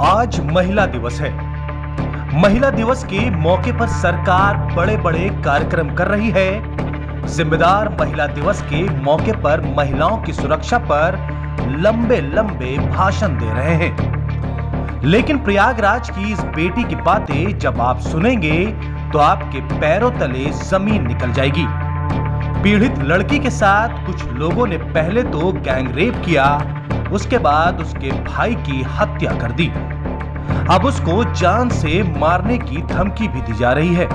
आज महिला दिवस है। महिला दिवस के मौके पर सरकार बड़े बड़े कार्यक्रम कर रही है। जिम्मेदार महिला दिवस के मौके पर महिलाओं की सुरक्षा पर लंबे लंबे भाषण दे रहे हैं। लेकिन प्रयागराज की इस बेटी की बातें जब आप सुनेंगे तो आपके पैरों तले जमीन निकल जाएगी। पीड़ित लड़की के साथ कुछ लोगों ने पहले तो गैंगरेप किया, उसके बाद उसके भाई की हत्या कर दी। अब उसको जान से मारने की धमकी भी दी जा रही है।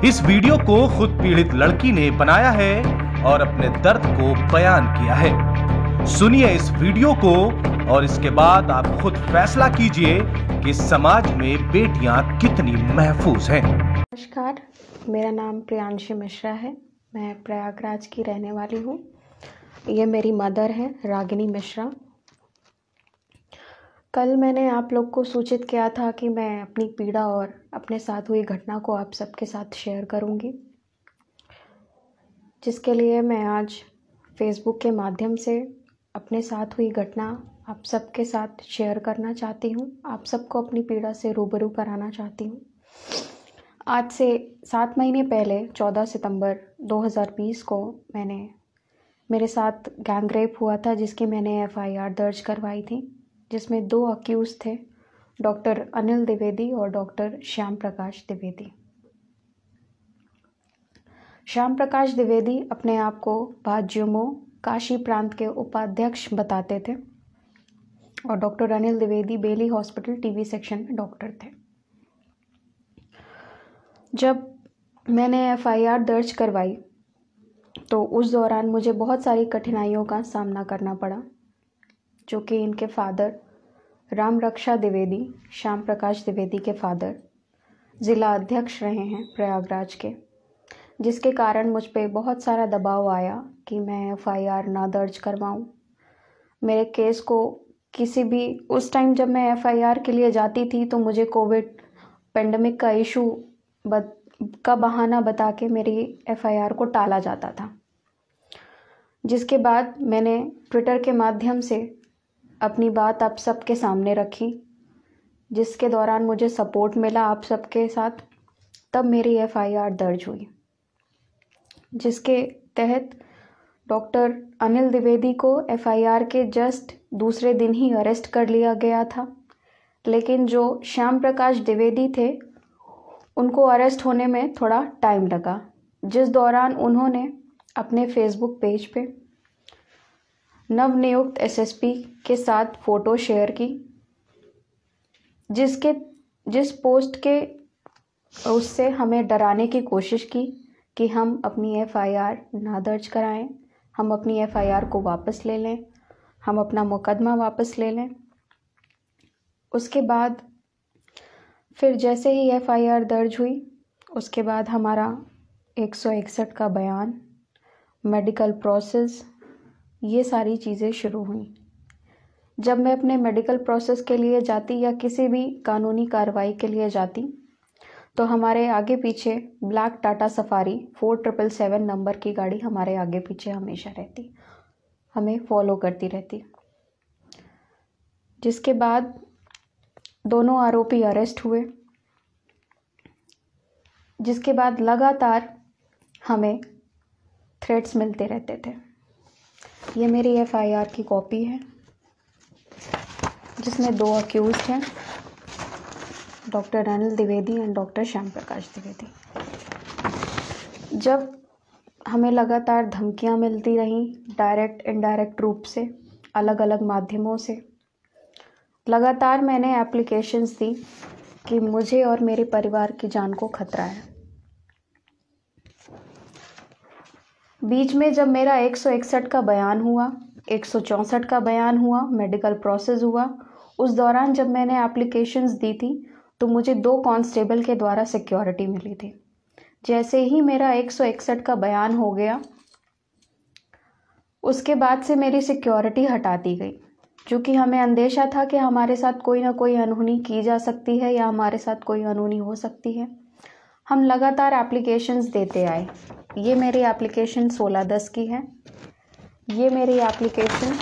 इस वीडियो को खुद पीड़ित लड़की ने बनाया है और अपने दर्द को बयान किया है। सुनिए इस वीडियो को और इसके बाद आप खुद फैसला कीजिए कि समाज में बेटियां कितनी महफूज हैं। नमस्कार, मेरा नाम प्रियांशी मिश्रा है। मैं प्रयागराज की रहने वाली हूँ। ये मेरी मदर है रागिनी मिश्रा। कल मैंने आप लोग को सूचित किया था कि मैं अपनी पीड़ा और अपने साथ हुई घटना को आप सबके साथ शेयर करूँगी, जिसके लिए मैं आज फेसबुक के माध्यम से अपने साथ हुई घटना आप सबके साथ शेयर करना चाहती हूँ। आप सबको अपनी पीड़ा से रूबरू कराना चाहती हूँ। आज से 7 महीने पहले 14 सितंबर 2020 को मेरे साथ गैंगरेप हुआ था, जिसकी मैंने FIR दर्ज करवाई थी, जिसमें 2 अक्यूज़ थे, डॉक्टर अनिल द्विवेदी और डॉक्टर श्याम प्रकाश द्विवेदी। श्याम प्रकाश द्विवेदी अपने आप को भाजयुमो काशी प्रांत के उपाध्यक्ष बताते थे और डॉक्टर अनिल द्विवेदी बेली हॉस्पिटल टीबी सेक्शन में डॉक्टर थे। जब मैंने FIR दर्ज करवाई तो उस दौरान मुझे बहुत सारी कठिनाइयों का सामना करना पड़ा, जो कि इनके फादर राम रक्षा द्विवेदी, श्याम प्रकाश द्विवेदी के फादर ज़िला अध्यक्ष रहे हैं प्रयागराज के, जिसके कारण मुझ पे बहुत सारा दबाव आया कि मैं FIR ना दर्ज करवाऊं। मेरे केस को किसी भी उस टाइम जब मैं FIR के लिए जाती थी तो मुझे कोविड पेंडेमिक का इशू का बहाना बता के मेरी FIR को टाला जाता था। जिसके बाद मैंने ट्विटर के माध्यम से अपनी बात आप सबके सामने रखी, जिसके दौरान मुझे सपोर्ट मिला आप सबके साथ। तब मेरी FIR दर्ज हुई, जिसके तहत डॉक्टर अनिल द्विवेदी को FIR के जस्ट दूसरे दिन ही अरेस्ट कर लिया गया था। लेकिन जो श्याम प्रकाश द्विवेदी थे उनको अरेस्ट होने में थोड़ा टाइम लगा, जिस दौरान उन्होंने अपने फेसबुक पेज पे नवनियुक्त SSP के साथ फ़ोटो शेयर की, जिस पोस्ट के उससे हमें डराने की कोशिश की कि हम अपनी FIR ना दर्ज कराएं, हम अपनी FIR को वापस ले लें, हम अपना मुकदमा वापस ले लें। उसके बाद फिर जैसे ही FIR दर्ज हुई, उसके बाद हमारा 161 का बयान, मेडिकल प्रोसेस, ये सारी चीज़ें शुरू हुई। जब मैं अपने मेडिकल प्रोसेस के लिए जाती या किसी भी कानूनी कार्रवाई के लिए जाती तो हमारे आगे पीछे ब्लैक टाटा सफारी 4777 नंबर की गाड़ी हमारे आगे पीछे हमेशा रहती, हमें फॉलो करती रहती। जिसके बाद दोनों आरोपी अरेस्ट हुए, जिसके बाद लगातार हमें थ्रेट्स मिलते रहते थे। ये मेरी FIR की कॉपी है, जिसमें 2 अक्यूज़ हैं, doctor Anil Dwivedi and doctor Shyam Prakash Dwivedi. जब हमें लगातार धमकियां मिलती रहीं, डायरेक्ट इनडायरेक्ट रूप से, अलग अलग माध्यमों से, लगातार मैंने एप्लीकेशंस दी कि मुझे और मेरे परिवार की जान को खतरा है। बीच में जब मेरा 161 का बयान हुआ, 164 का बयान हुआ, मेडिकल प्रोसेस हुआ, उस दौरान जब मैंने एप्लीकेशंस दी थी तो मुझे 2 कांस्टेबल के द्वारा सिक्योरिटी मिली थी। जैसे ही मेरा 161 का बयान हो गया, उसके बाद से मेरी सिक्योरिटी हटा दी गई, क्योंकि हमें अंदेशा था कि हमारे साथ कोई ना कोई अनहोनी की जा सकती है या हमारे साथ कोई अनहोनी हो सकती है। हम लगातार एप्लीकेशंस देते आए। ये मेरी एप्लीकेशन 16/10 की है, ये मेरी एप्लीकेशन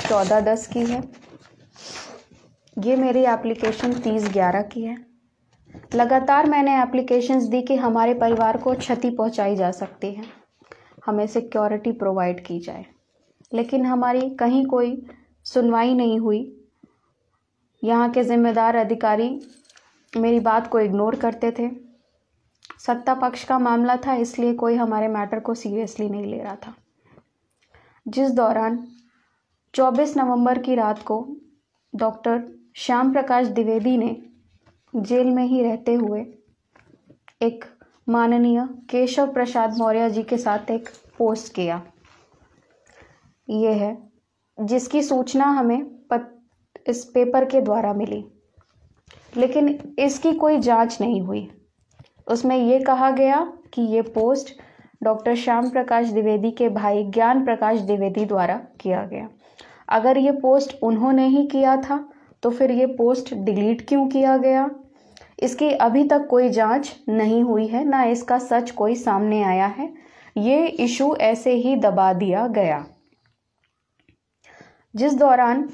14/10 की है, ये मेरी एप्लीकेशन 30/11 की है। लगातार मैंने एप्लीकेशंस दी कि हमारे परिवार को क्षति पहुंचाई जा सकती है, हमें सिक्योरिटी प्रोवाइड की जाए, लेकिन हमारी कहीं कोई सुनवाई नहीं हुई। यहाँ के जिम्मेदार अधिकारी मेरी बात को इग्नोर करते थे। सत्ता पक्ष का मामला था, इसलिए कोई हमारे मैटर को सीरियसली नहीं ले रहा था। जिस दौरान 24 नवंबर की रात को डॉक्टर श्याम प्रकाश द्विवेदी ने जेल में ही रहते हुए एक माननीय केशव प्रसाद मौर्य जी के साथ एक पोस्ट किया। ये है जिसकी सूचना हमें इस पेपर के द्वारा मिली, लेकिन इसकी कोई जांच नहीं हुई। उसमें ये कहा गया कि ये पोस्ट डॉक्टर श्याम प्रकाश द्विवेदी के भाई ज्ञान प्रकाश द्विवेदी द्वारा किया गया। अगर ये पोस्ट उन्होंने ही किया था तो फिर ये पोस्ट डिलीट क्यों किया गया, इसकी अभी तक कोई जांच नहीं हुई है, ना इसका सच कोई सामने आया है। ये इशू ऐसे ही दबा दिया गया। जिस दौरान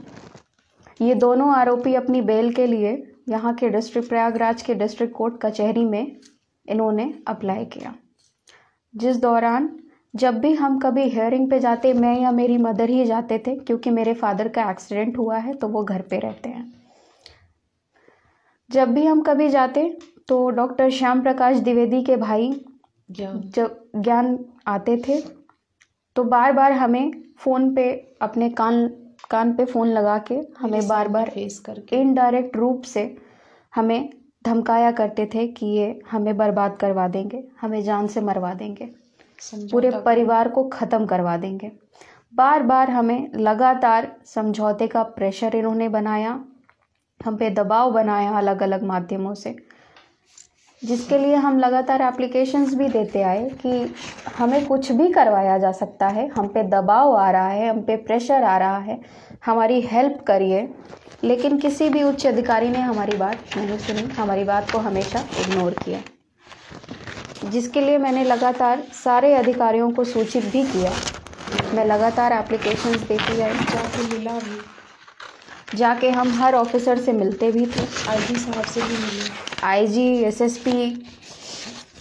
ये दोनों आरोपी अपनी बेल के लिए यहाँ के डिस्ट्रिक्ट प्रयागराज के डिस्ट्रिक्ट कोर्ट कचहरी में इन्होंने अप्लाई किया। जिस दौरान जब भी हम कभी हियरिंग पे जाते, मैं या मेरी मदर ही जाते थे, क्योंकि मेरे फादर का एक्सीडेंट हुआ है तो वो घर पे रहते हैं। जब भी हम कभी जाते तो डॉक्टर श्याम प्रकाश द्विवेदी के भाई जब ज्ञान आते थे तो बार बार हमें फ़ोन पे अपने कान पे फ़ोन लगा के हमें बार बार फेस करके इनडायरेक्ट रूप से हमें धमकाया करते थे कि ये हमें बर्बाद करवा देंगे, हमें जान से मरवा देंगे, पूरे परिवार को ख़त्म करवा देंगे। बार बार हमें लगातार समझौते का प्रेशर इन्होंने बनाया, हम पे दबाव बनाया अलग अलग माध्यमों से, जिसके लिए हम लगातार एप्लीकेशंस भी देते आए कि हमें कुछ भी करवाया जा सकता है, हम पे दबाव आ रहा है, हम पे प्रेशर आ रहा है, हमारी हेल्प करिए। लेकिन किसी भी उच्च अधिकारी ने हमारी बात नहीं सुनी, हमारी बात को हमेशा इग्नोर किया, जिसके लिए मैंने लगातार सारे अधिकारियों को सूचित भी किया। मैं लगातार एप्लीकेशंस देती आई, जाके हम हर ऑफिसर से मिलते भी थे, आईजी साहब से भी मिले, आईजी, एसएसपी,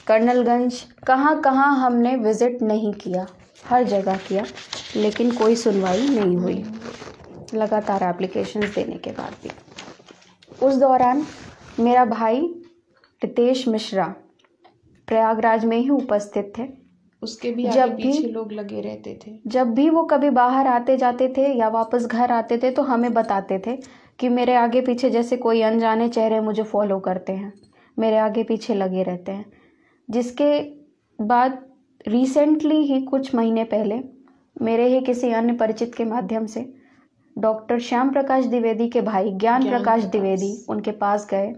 कर्नलगंज, कहाँ हमने विज़िट नहीं किया, हर जगह किया, लेकिन कोई सुनवाई नहीं हुई लगातार एप्लीकेशंस देने के बाद भी। उस दौरान मेरा भाई रितेश मिश्रा प्रयागराज में ही उपस्थित थे। उसके भी आगे पीछे लोग लगे रहते थे। जब भी वो कभी बाहर आते जाते थे या वापस घर आते थे तो हमें बताते थे कि मेरे आगे पीछे जैसे कोई अनजाने चेहरे मुझे फॉलो करते हैं, मेरे आगे पीछे लगे रहते हैं। जिसके बाद रिसेंटली ही कुछ महीने पहले मेरे ही किसी अन्य परिचित के माध्यम से डॉक्टर श्याम प्रकाश द्विवेदी के भाई ज्ञान प्रकाश द्विवेदी उनके पास गए।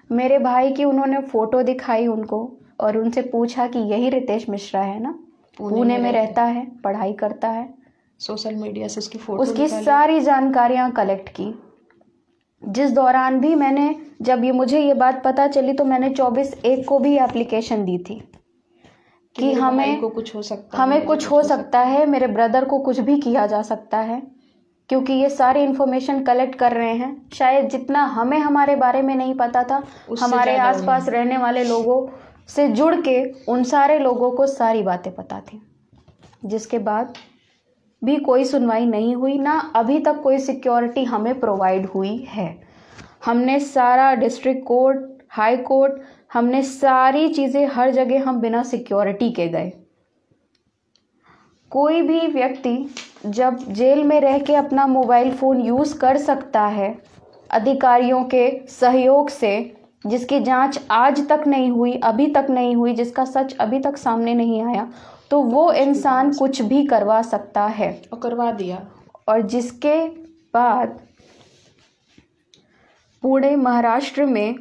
मेरे भाई की उन्होंने फ़ोटो दिखाई उनको और उनसे पूछा कि यही रितेश मिश्रा है ना, पुणे में रहता है, पढ़ाई करता है। सोशल मीडिया से उसकी फ़ोटो उसकी सारी जानकारियाँ कलेक्ट की। जिस दौरान भी मैंने, जब मुझे ये बात पता चली तो मैंने 24/1 को भी एप्लीकेशन दी थी कि हमें कुछ हो सकता है, मेरे ब्रदर को कुछ भी किया जा सकता है, क्योंकि ये सारी इन्फॉर्मेशन कलेक्ट कर रहे हैं। शायद जितना हमें हमारे बारे में नहीं पता था, हमारे आसपास रहने वाले लोगों से जुड़ के उन सारे लोगों को सारी बातें पता थी। जिसके बाद भी कोई सुनवाई नहीं हुई, ना अभी तक कोई सिक्योरिटी हमें प्रोवाइड हुई है। हमने सारा डिस्ट्रिक्ट कोर्ट, हाई कोर्ट, हमने सारी चीज़ें, हर जगह हम बिना सिक्योरिटी के गए। कोई भी व्यक्ति जब जेल में रह के अपना मोबाइल फ़ोन यूज़ कर सकता है अधिकारियों के सहयोग से, जिसकी जांच आज तक नहीं हुई, अभी तक नहीं हुई, जिसका सच अभी तक सामने नहीं आया, तो वो इंसान कुछ भी करवा सकता है और करवा दिया। और जिसके बाद पुणे महाराष्ट्र में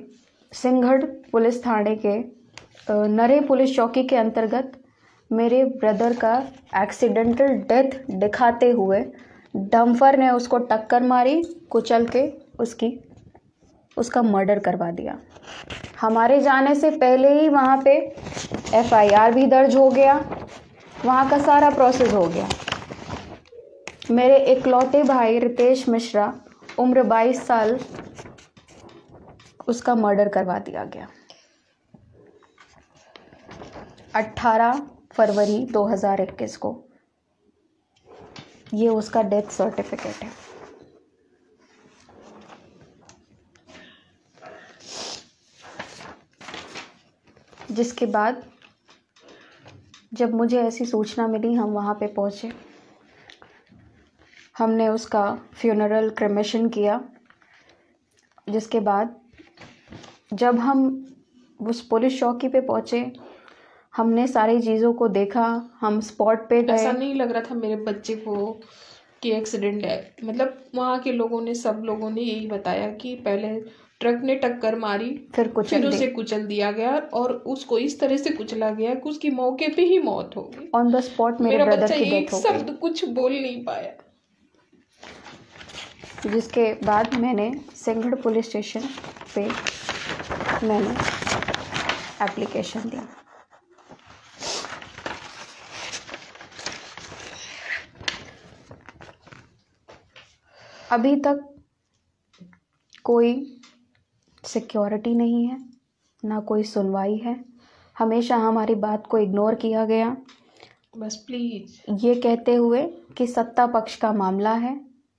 सिंघड़ पुलिस थाने के नरे पुलिस चौकी के अंतर्गत मेरे ब्रदर का एक्सीडेंटल डेथ दिखाते हुए डंपर ने उसको टक्कर मारी, कुचल के उसका मर्डर करवा दिया। हमारे जाने से पहले ही वहाँ पे FIR भी दर्ज हो गया, वहाँ का सारा प्रोसेस हो गया। मेरे इकलौते भाई रितेश मिश्रा उम्र 22 साल उसका मर्डर करवा दिया गया। 18 फरवरी 2021 को ये उसका डेथ सर्टिफिकेट है। जिसके बाद जब मुझे ऐसी सूचना मिली, हम वहाँ पे पहुँचे, हमने उसका फ्यूनरल क्रेमेशन किया। जिसके बाद जब हम उस पुलिस चौकी पे पहुँचे, हमने सारी चीज़ों को देखा, हम स्पॉट पे गए। ऐसा नहीं लग रहा था मेरे बच्चे को कि एक्सीडेंट है। मतलब वहाँ के लोगों ने, सब लोगों ने यही बताया कि पहले ट्रक ने टक्कर मारी, फिर उसे कुचल दिया गया और उसको इस तरह से कुचला गया कि उसकी मौके पे ही मौत हो गई। ऑन द स्पॉट मेरे ब्रदर की डेथ हो गई। शब्द कुछ बोल नहीं पाया। जिसके बाद मैंने सिंघड़ पुलिस स्टेशन पे मैंने एप्लीकेशन दी। अभी तक कोई सिक्योरिटी नहीं है, ना कोई सुनवाई है। हमेशा हमारी बात को इग्नोर किया गया, बस प्लीज ये कहते हुए कि सत्ता पक्ष का मामला है।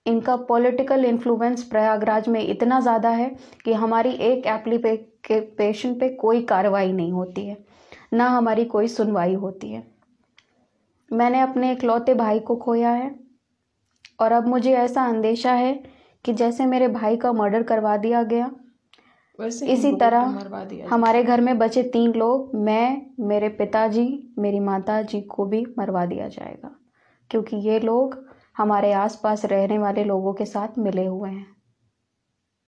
इनका पॉलिटिकल इन्फ्लुएंस प्रयागराज में इतना ज़्यादा है कि हमारी एक एप्लीकेशन पे कोई कार्रवाई नहीं होती है, ना हमारी कोई सुनवाई होती है। मैंने अपने इकलौते भाई को खोया है और अब मुझे ऐसा अंदेशा है कि जैसे मेरे भाई का मर्डर करवा दिया गया, इसी तरह हमारे घर में बचे 3 लोग, मैं, मेरे पिताजी, मेरी माताजी को भी मरवा दिया जाएगा, क्योंकि ये लोग हमारे आसपास रहने वाले लोगों के साथ मिले हुए हैं।